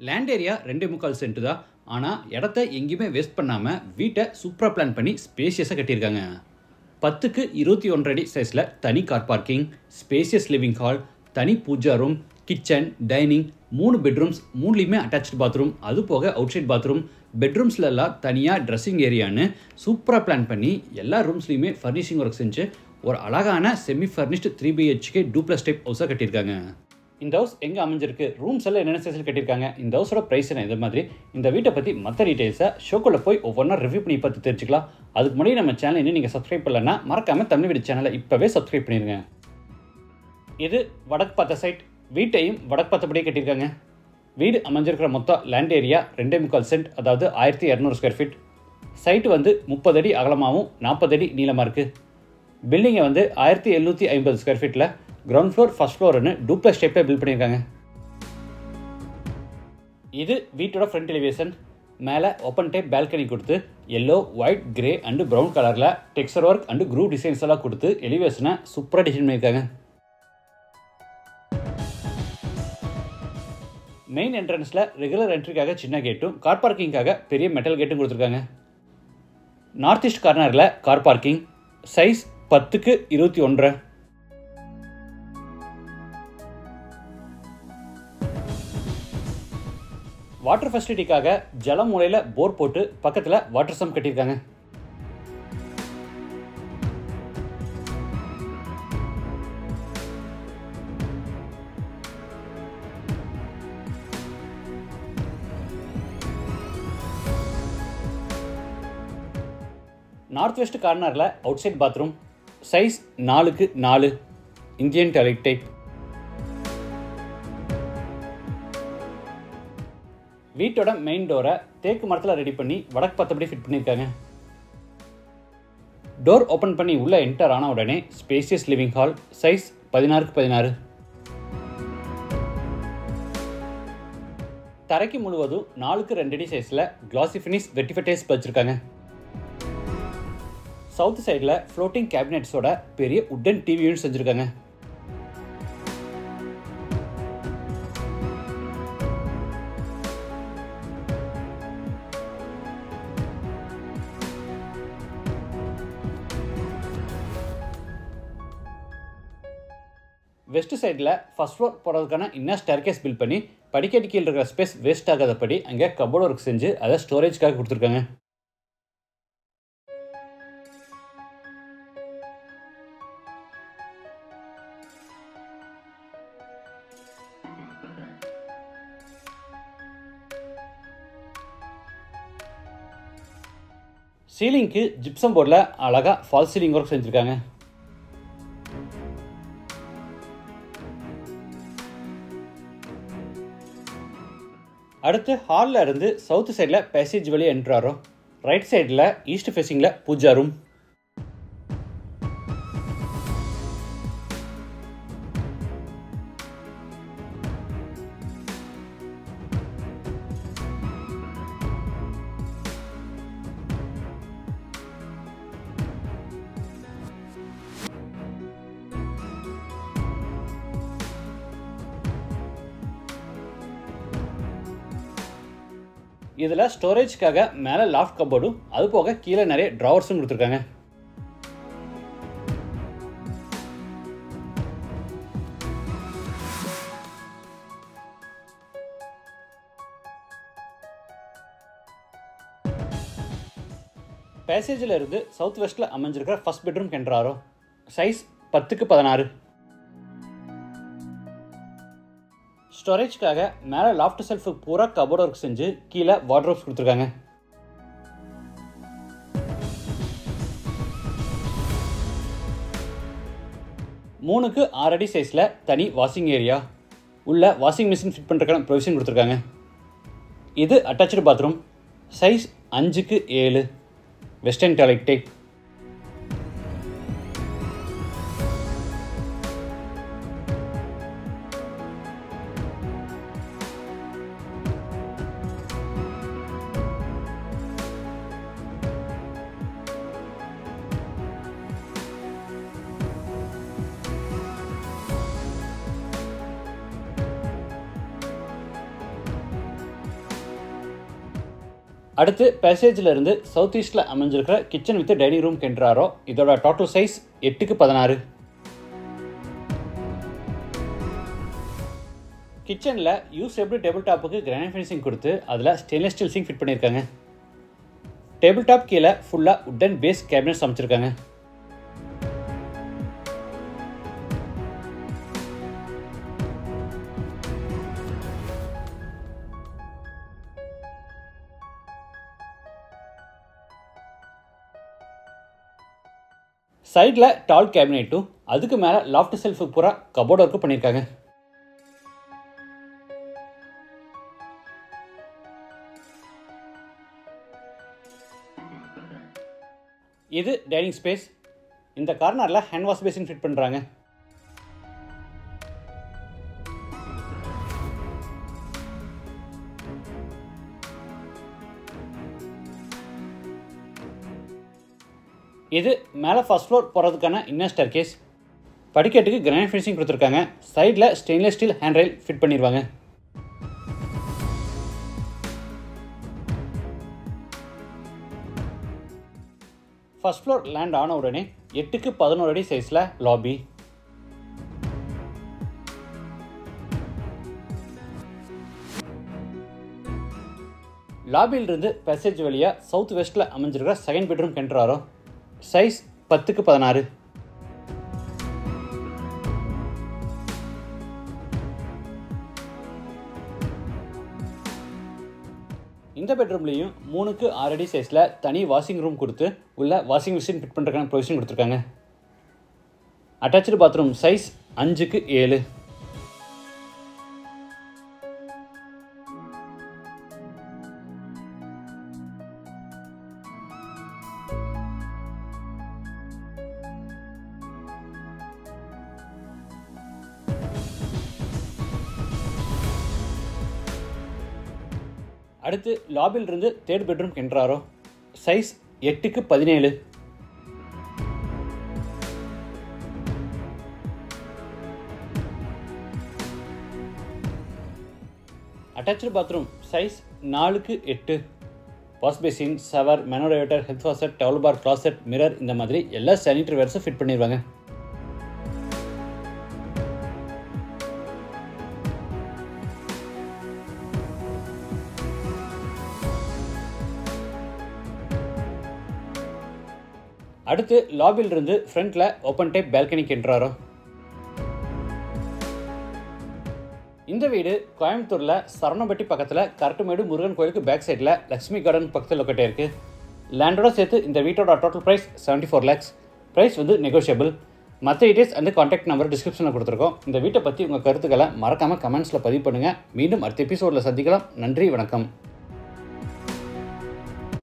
Land area 2.25 send தான். ஆனால் இடத்த எங்கேயுமே வேஸ்ட் பண்ணாமல் வீட்டை சூப்பராக பிளான் பண்ணி ஸ்பேஷியஸாக கட்டியிருக்காங்க. 10க்கு 21 அடி சைஸில் தனி car parking, spacious living hall, தனி pooja room, kitchen, dining, 3 bedrooms, 3லையுமே அட்டாச்சு பாத்ரூம், அது போக அவுட் சைட் பாத்ரூம், பெட்ரூம்ஸ்லாம் தனியாக ட்ரெஸ்ஸிங் ஏரியான்னு சூப்பராக பிளான் பண்ணி எல்லா ரூம்ஸ்லையுமே ஃபர்னிஷிங் ஒர்க் செஞ்சு ஒரு அழகான semi furnished 3 BHK duplex type ஹவுஸாக கட்டியிருக்காங்க. இந்த ஹவுஸ் எங்கே அமைஞ்சிருக்கு, ரூம்ஸ் எல்லாம் என்னென்ன சைஸில் கட்டியிருக்காங்க, இந்த ஹவுஸோட ப்ரைஸ் என்ன, இது மாதிரி இந்த வீட்டை பற்றி மற்ற டீட்டெயில்ஸை ஷோக்குள்ளே போய் ஒவ்வொன்றா ரிவ்யூ பண்ணி பார்த்து தெரிஞ்சுக்கலாம். அதுக்கு முன்னாடி நம்ம சேனல் இன்னும் நீங்கள் சப்ஸ்கிரைப் பண்ணலன்னா மறக்காமல் தமிழ் வீடு சேனலை இப்போவே சப்ஸ்கிரைப் பண்ணிடுங்க. இது வடக்கு பார்த்த சைட், வீட்டையும் வடக்கு பார்த்தபடியே கட்டியிருக்காங்க. வீடு அமைஞ்சிருக்கிற மொத்தம் லேண்ட் ஏரியா 2.25 சென்ட், அதாவது 1200 ஸ்கொயர் ஃபீட். சைட்டு 30 அடி அகலமாகவும் 40 அடி நீளமாக இருக்குது. பில்டிங்கை 1750 ஸ்கொயர் ஃபீட்டில் கிரவுண்ட் ஃப்ளோர், ஃபர்ஸ்ட் ஃப்ளோர்னு டூப்ளஸ் டைப்பில் பில்ட் பண்ணியிருக்காங்க. இது வீட்டோட ஃப்ரண்ட் எலிவேஷன். மேலே ஓப்பன் டைப் பால்கனி கொடுத்து yellow, white, grey and brown கலரில் texture work and groove designs எல்லாம் கொடுத்து எலிவேஷனை சூப்பராக டிசைன் பண்ணியிருக்காங்க. மெயின் என்ட்ரன்ஸில் ரெகுலர் என்ட்ரிக்காக சின்ன கேட்டும், கார் பார்க்கிங்காக பெரிய மெட்டல் கேட்டும் கொடுத்துருக்காங்க. நார்த் ஈஸ்ட் கார்னரில் கார் பார்க்கிங், சைஸ் 10க்கு 21. வாட்டர் ஃபெசிலிட்டிக்காக ஜல மூலையில் போர் போட்டு பக்கத்தில் வாட்டர் சம் கட்டியிருக்காங்க. நார்த் வெஸ்ட் கார்னரில் அவுட் சைட் பாத்ரூம், சைஸ் 4க்கு 4, இந்தியன் டாய்லெட் டைப். வீட்டோட மெயின் டோரை தேக்கு மரத்தில் ரெடி பண்ணி வடக்கு பார்த்தபடி ஃபிட் பண்ணியிருக்காங்க. டோர் ஓப்பன் பண்ணி உள்ளே என்டர் ஆன உடனே ஸ்பேசியஸ் லிவிங் ஹால், சைஸ் 16க்கு 16. தரைக்கு முழுவதும் 4க்கு 2 அடி சைஸில் கிளாசி ஃபினிஷ் வெட்டிஃபைடைஸ் வச்சிருக்காங்க. சவுத் சைடில் ஃப்ளோட்டிங் கேபினெட்ஸோட பெரிய உட்டன் டிவி யூனிட் செஞ்சுருக்காங்க. வெஸ்ட் சைடில் ஃபர்ஸ்ட் ஃப்ளோர் போகிறதுக்கான இன்னர் ஸ்டேர்கேஸ் பில்ட் பண்ணி படிக்கட்டு கீழே இருக்கிற ஸ்பேஸ் வேஸ்ட் ஆகாதபடி அங்கே கபோர்டு ஒர்க் செஞ்சு அதை ஸ்டோரேஜ்க்காக கொடுத்துருக்காங்க. சீலிங்க்கு ஜிப்சம் போர்டில் அழகாக ஃபால் சீலிங் ஒர்க் செஞ்சுருக்காங்க. அடுத்து ஹாலில் இருந்து சவுத் சைடில் பேசேஜ் வழியாக என்ட்ரு ஆகிறோம். ரைட் சைடில் ஈஸ்ட் ஃபேஸிங்கில் பூஜா ரூம். இதில் ஸ்டோரேஜ்க்காக மேலே லாஃப்ட் கபோர்டும், அது போக கீழே நிறைய ட்ராவர்ஸும் கொடுத்துருக்காங்க. பேசேஜில் இருந்து சவுத் வெஸ்ட்டில் அமைஞ்சிருக்கிற ஃபர்ஸ்ட் பெட்ரூம் கென்றாரோ, சைஸ் 10க்கு 16. ஸ்டோரேஜ்க்காக மேலே லாஃப்ட் செல்ஃபு பூரா கபோர்ட் ஒர்க் செஞ்சு கீழே வார்ட்ரோப்ஸ் கொடுத்துருக்காங்க. மூணுக்கு 6 அடி சைஸில் தனி வாஷிங் ஏரியா, உள்ள வாஷிங் மிஷின் ஃபிட் பண்ணுறதுக்கான ப்ரொவிஷன் கொடுத்துருக்காங்க. இது அட்டாச்சு பாத்ரூம், சைஸ் 5க்கு 7, வெஸ்டர்ன் டாய்லெட் டைப். அடுத்து பேசேஜில் இருந்து சவுத் ஈஸ்டில் அமைஞ்சிருக்கிற கிச்சன் வித் டைனிங் ரூம் கென்றாரோ. இதோட டோட்டல் சைஸ் 8x16. கிச்சனில் யூஸபிள் டேபிள் டாப்புக்கு கிரானைட் ஃபினிஷிங் கொடுத்து அதில் ஸ்டெயின்லெஸ் ஸ்டீல் சிங்க் ஃபிட் பண்ணியிருக்காங்க. டேபிள் டாப் கீழே ஃபுல்லாக உட்டன் பேஸ் கேபினட்ஸ் அமைச்சிருக்காங்க. சைடில் டால் கேபினெட்டும் அதுக்கு மேலே லாஃப்ட் செல்ஃபு பூரா கபோர்ட் ஒர்க்கு பண்ணியிருக்காங்க. இது டைனிங் ஸ்பேஸ். இந்த கார்னரில் ஹேண்ட் வாஷ் பேசின் ஃபிட் பண்ணுறாங்க. இது மேலே ஃபர்ஸ்ட் ஃப்ளோர் போகிறதுக்கான இன்னர் ஸ்டேர்கேஸ். படிக்கட்டுக்கு கிரானைட் ஃபினிஷிங் கொடுத்துருக்காங்க. சைடில் stainless steel hand rail fit பண்ணிடுவாங்க. ஃபர்ஸ்ட் ஃப்ளோர் லேண்ட் ஆன உடனே 8x11 அடி சைஸில் லாபி. லாபியிலிருந்து பேசேஜ் வழியாக சவுத் வெஸ்ட்டில் அமைஞ்சிருக்கிற செகண்ட் பெட்ரூம் கென்றாரோ. Size 10x16. இந்த பெட்ரூம்லேயும் 3x6 அடி சைஸில் தனி வாஷிங் ரூம் கொடுத்து உள்ள வாஷிங் மிஷின் ஃபிட் பண்ணுறதுக்கான ப்ரொவிஷன் கொடுத்துருக்காங்க. Attach bathroom size 5x7. அடுத்து லாபியிலிருந்து தேர்ட் பெட்ரூம் கென்றாரோ. Size 8x17. Attach bathroom size 4x8. Wash basin, shower, மேனோடைவேட்டர், head washer, towel bar, closet, mirror இந்த மாதிரி எல்லா சானிட்டரி வேர்ஸும் ஃபிட் பண்ணிடுவாங்க. அடுத்து லாபியிலிருந்து ஃப்ரண்ட்டில் ஓப்பன் டைப் பால்கனி கென்றாரோ. இந்த வீடு கோயம்புத்தூரில் சரவணப்பட்டி பக்கத்தில் கரட்டுமேடு முருகன் கோயிலுக்கு பேக் சைடில் லக்ஷ்மி கார்டன் பக்கத்தில் லொக்கேட் ஆயிருக்கு. லேண்டோட சேர்த்து இந்த வீட்டோட டோட்டல் ப்ரைஸ் 74 lakhs. ப்ரைஸ் வந்து நெகோஷியபிள். மற்ற டீட்டெயில்ஸ் அந்த கான்டாக்ட் நம்பர் டிஸ்கிரிப்ஷனில் கொடுத்துருக்கோம். இந்த வீட்டை பற்றி உங்கள் கருத்துக்களை மறக்காமல் கமெண்ட்ஸில் பதிவு பண்ணுங்கள். மீண்டும் அடுத்த எபிசோடில் சந்திக்கலாம். நன்றி, வணக்கம்.